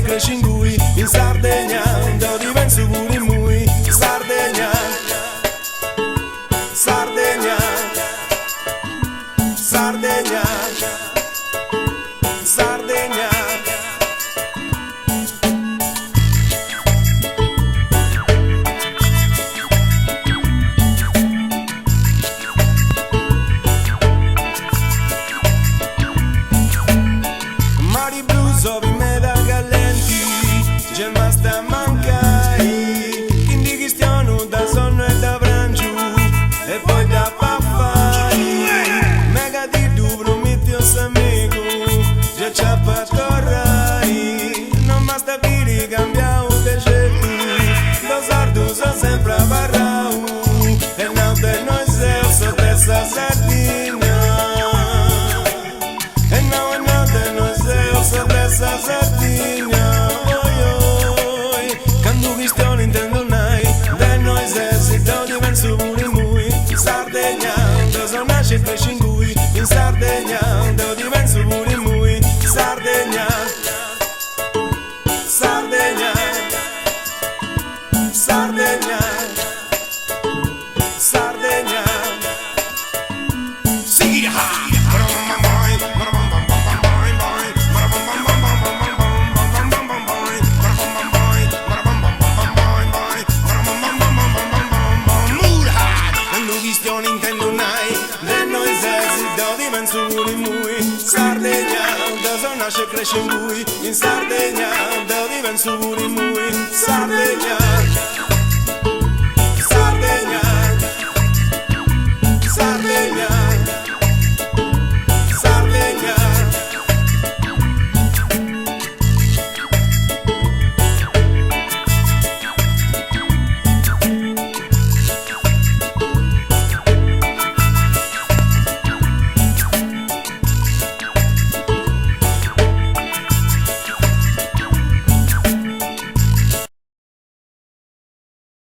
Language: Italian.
cresce in cui in Sardegna, da diverso pure in mui. Sardegna, Sardegna, Sardegna, Sardegna. Mari blu sovi meda callenti, c'è basta mancai, quindi cristiano da sonno e da prangiu, e poi da paffai, mega di tu prometti o amico, già c'ha fattorai, non basta piri cambiao che cerchi, lo sardo so sempre a barrau, e non te noi sei so testa sardina. Essa sardina, oi oi, quando cristiano intendo nai, da noi esercito diverso pure in cui, Sardegna, da sono nasce e cresce in cui, in Sardegna, da diverso pure in cui, Sardegna, Sardegna, Sardegna, Sardegna, sì, Nintendo Nai, de noi esercito diverso pure in cui, Sardegna, da sono nasce e cresce in cui, in Sardegna, da diverso pure in cui, Sardegna.